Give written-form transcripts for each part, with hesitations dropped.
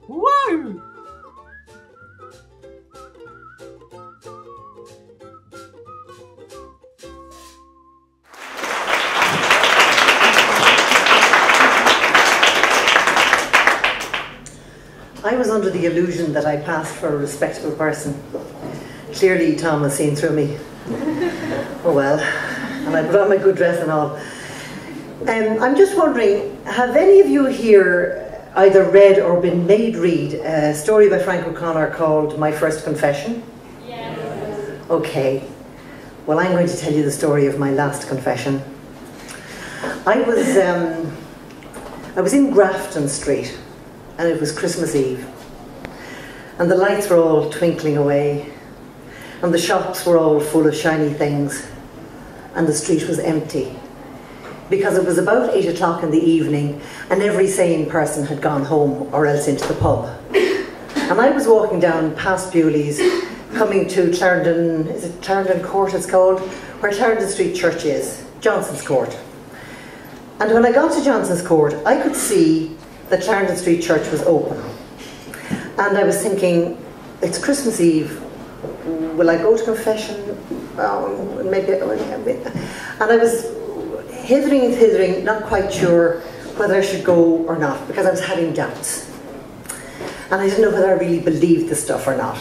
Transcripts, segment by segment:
Woo! I was under the illusion that I passed for a respectable person. Clearly Tom has seen through me. Oh well, and I put on my good dress and all. I'm just wondering, have any of you here either read or been made read a story by Frank O'Connor called My First Confession? Yes. Okay. Well, I'm going to tell you the story of my last confession. I was in Grafton Street, and it was Christmas Eve, and the lights were all twinkling away, and the shops were all full of shiny things, and the street was empty, because it was about 8 o'clock in the evening, and every sane person had gone home or else into the pub. And I was walking down past Bewley's, coming to Clarendon, is it Clarendon Court it's called, where Clarendon Street Church is, Johnson's Court. And when I got to Johnson's Court, I could see that Clarendon Street Church was open. And I was thinking, it's Christmas Eve, will I go to confession? Maybe. And I was hithering and thithering, not quite sure whether I should go or not, because I was having doubts. And I didn't know whether I really believed the stuff or not.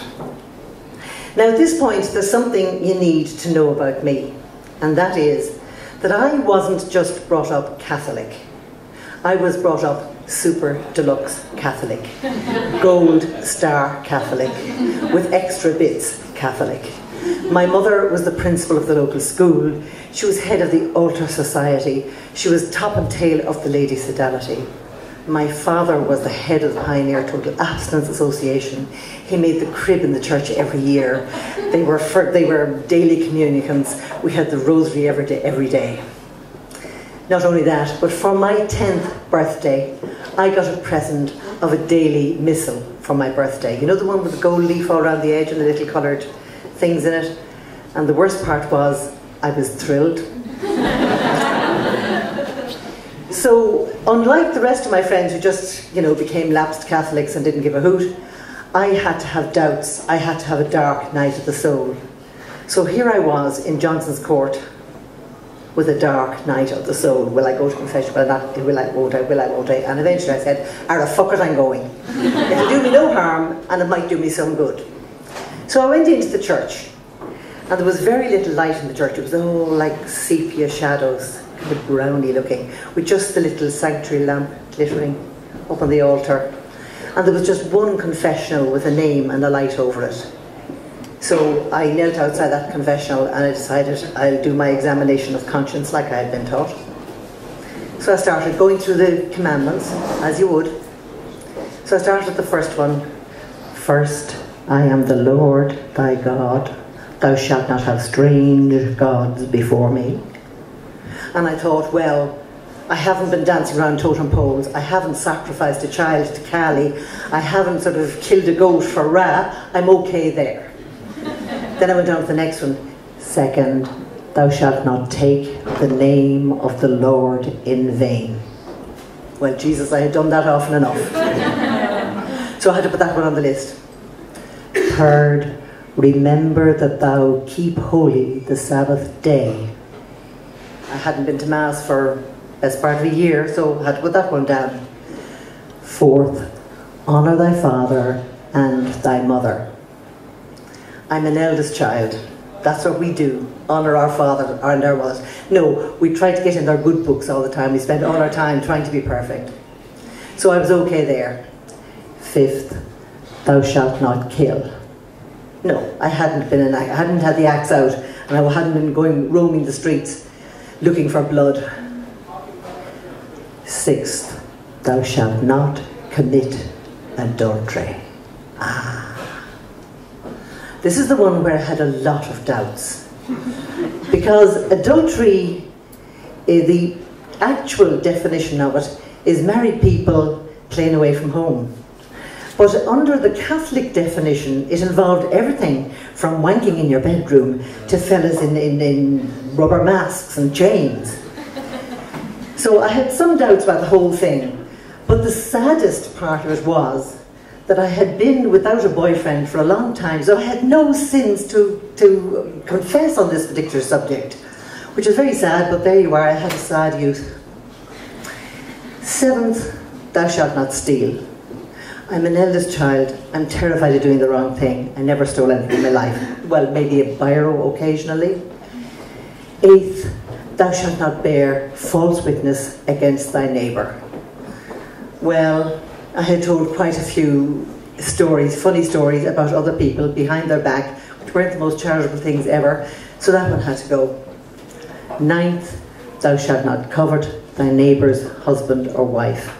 Now at this point, there's something you need to know about me, and that is that I wasn't just brought up Catholic. I was brought up super deluxe Catholic, gold star Catholic, with extra bits Catholic. My mother was the principal of the local school. She was head of the Altar Society. She was top and tail of the Ladies' Fidelity. My father was the head of the Pioneer Total Abstinence Association. He made the crib in the church every year. They were daily communicants. We had the rosary every day. Not only that, but for my 10th birthday, I got a present of a daily missal for my birthday. You know, the one with the gold leaf all around the edge and the little coloured things in it? And the worst part was, I was thrilled. So, unlike the rest of my friends who just, you know, became lapsed Catholics and didn't give a hoot, I had to have doubts. I had to have a dark night of the soul. So here I was in Johnson's Court, with a dark night of the soul. Will I go to confession? Will I not? Will I? Won't I? Will I? Won't I? And eventually I said, "Ara, fuck it, I'm going. It'll do me no harm, and it might do me some good." So I went into the church, and there was very little light in the church. It was all like sepia shadows, kind of browny looking, with just the little sanctuary lamp glittering up on the altar. And there was just one confessional with a name and a light over it. So I knelt outside that confessional and I decided I'll do my examination of conscience like I had been taught. So I started going through the commandments, as you would. So I started with the first one. First, I am the Lord thy God. Thou shalt not have strange gods before me. And I thought, well, I haven't been dancing around totem poles. I haven't sacrificed a child to Kali. I haven't sort of killed a goat for Ra. I'm okay there. Then I went on to the next one. Second, thou shalt not take the name of the Lord in vain. Well, Jesus, I had done that often enough. So I had to put that one on the list. Third, remember that thou keep holy the Sabbath day. I hadn't been to Mass for best part of a year, so I had to put that one down. Fourth, honour thy father and thy mother. I'm an eldest child. That's what we do. Honour our father and our mothers. No, we try to get in our good books all the time. We spend all our time trying to be perfect. So I was okay there. Fifth, thou shalt not kill. No, I hadn't had the axe out, and I hadn't been roaming the streets looking for blood. Sixth, thou shalt not commit adultery. This is the one where I had a lot of doubts. Because adultery, the actual definition of it is married people playing away from home. But under the Catholic definition, it involved everything from wanking in your bedroom to fellas in rubber masks and chains. So I had some doubts about the whole thing. But the saddest part of it was that I had been without a boyfriend for a long time, so I had no sins to confess on this particular subject, which is very sad, but there you are, I had a sad youth. 7th, thou shalt not steal. I'm an eldest child. I'm terrified of doing the wrong thing. I never stole anything in my life. Well, maybe a biro occasionally. 8th, thou shalt not bear false witness against thy neighbour. Well, I had told quite a few stories, funny stories about other people behind their back, which weren't the most charitable things ever, so that one had to go. 9th, thou shalt not covet thy neighbour's husband or wife.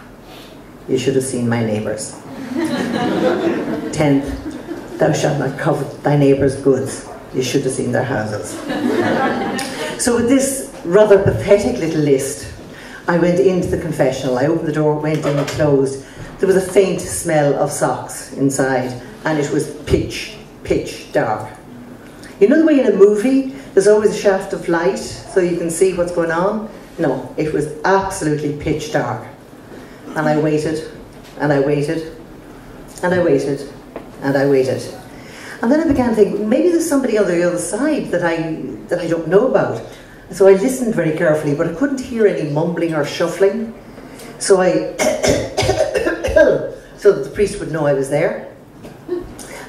You should have seen my neighbours. 10th, thou shalt not covet thy neighbour's goods. You should have seen their houses. So with this rather pathetic little list, I went into the confessional. I opened the door, went in and closed. There was a faint smell of socks inside, and it was pitch dark. You know the way in a movie, there's always a shaft of light so you can see what's going on? No, it was absolutely pitch dark. And I waited, and I waited, and I waited, and I waited. And then I began to think, maybe there's somebody on the other side that I don't know about. So I listened very carefully, but I couldn't hear any mumbling or shuffling. So I, so that the priest would know I was there.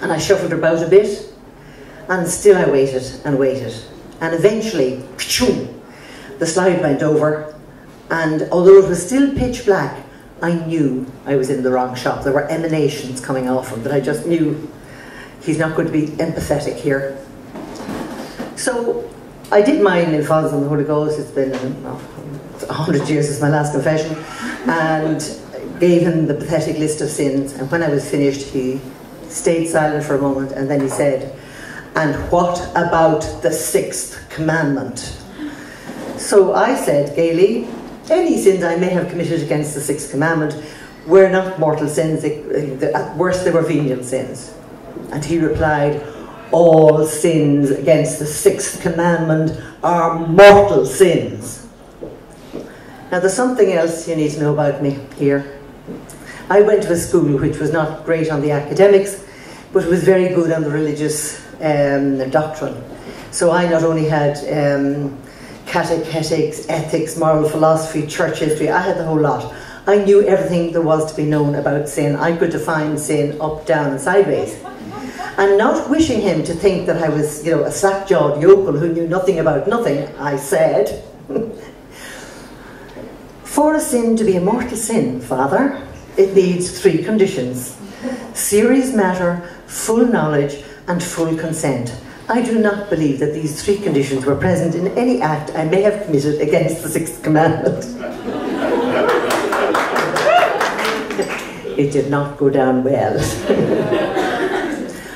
And I shuffled about a bit, and still I waited and waited. And eventually, the slide went over, and although it was still pitch black, I knew I was in the wrong shop. There were emanations coming off him that I just knew he's not going to be empathetic here. So I did mine in Fathers on the Holy Ghost. It's been 100 years since my last confession, and gave him the pathetic list of sins. And when I was finished, he stayed silent for a moment, and then he said, "And what about the 6th commandment?" So I said gaily, any sins I may have committed against the 6th commandment were not mortal sins. At worst, they were venial sins. And he replied, all sins against the 6th commandment are mortal sins. Now there's something else you need to know about me here. I went to a school which was not great on the academics, but was very good on the religious doctrine. So I not only had catechetics, ethics, moral philosophy, church history, I had the whole lot. I knew everything there was to be known about sin. I could define sin up, down and sideways. And not wishing him to think that I was, you know, a slack-jawed yokel who knew nothing about nothing, I said, for a sin to be a mortal sin, Father, it needs 3 conditions: serious matter, full knowledge and full consent. I do not believe that these 3 conditions were present in any act I may have committed against the 6th commandment. It did not go down well.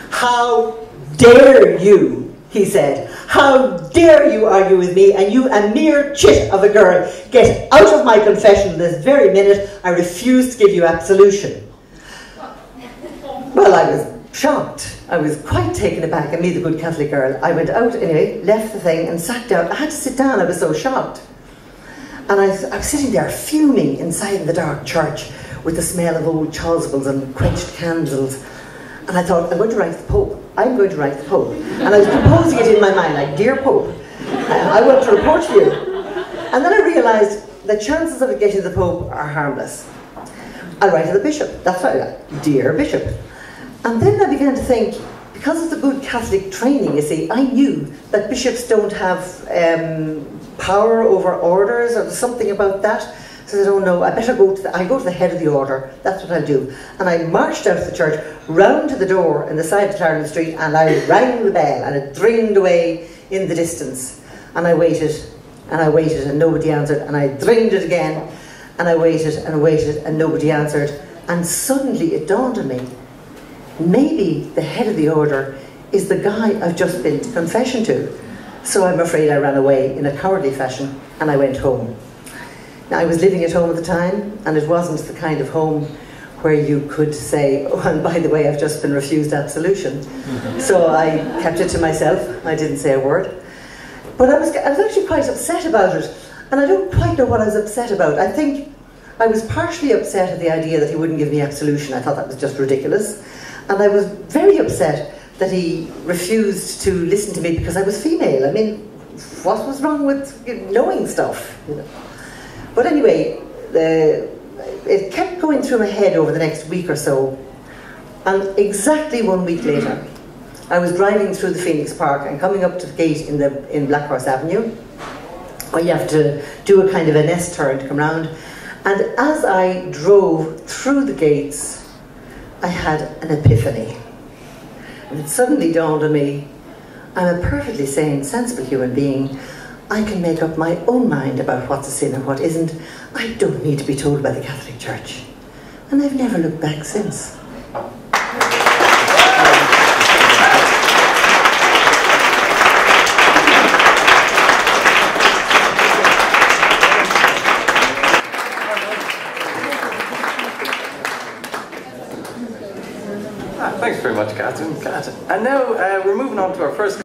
How dare you, he said. How dare you argue with me, and you, a mere chit of a girl, get out of my confession this very minute. I refuse to give you absolution. Well, I was shocked. I was quite taken aback, and me, the good Catholic girl. I went out anyway, left the thing and sat down. I had to sit down, I was so shocked. And I was sitting there fuming inside the dark church with the smell of old chasubles and quenched candles. And I thought, I'm going to write the Pope. I'm going to write the Pope. And I was composing it in my mind, like, dear Pope, I want to report to you. And then I realised the chances of it getting to the Pope are harmless. I'll write to the Bishop. That's right, dear Bishop. And then I began to think, because of the good Catholic training, you see, I knew that bishops don't have power over orders, or something about that. So I said, oh no, I better go to the head of the order. That's what I'll do. And I marched out of the church, round to the door in the side of Clarendon Street, and I rang the bell, and it dringed away in the distance. And I waited, and nobody answered. And I dringed it again, and I waited, and nobody answered. And suddenly it dawned on me, maybe the head of the order is the guy I've just been to confession to. So I'm afraid I ran away in a cowardly fashion, and I went home. Now, I was living at home at the time, and it wasn't the kind of home where you could say, oh, and by the way, I've just been refused absolution. So I kept it to myself. I didn't say a word. But I was actually quite upset about it, and I don't quite know what I was upset about. I think I was partially upset at the idea that he wouldn't give me absolution. I thought that was just ridiculous. And I was very upset that he refused to listen to me because I was female. I mean, what was wrong with knowing stuff? You know? But anyway, it kept going through my head over the next week or so. And exactly 1 week later, I was driving through the Phoenix Park and coming up to the gate in Black Horse Avenue, where you have to do a kind of an S-turn to come round. And as I drove through the gates, I had an epiphany. And it suddenly dawned on me, I'm a perfectly sane, sensible human being. I can make up my own mind about what's a sin and what isn't. I don't need to be told by the Catholic Church. And I've never looked back since. Thanks very much, Catherine. And now we're moving on to our first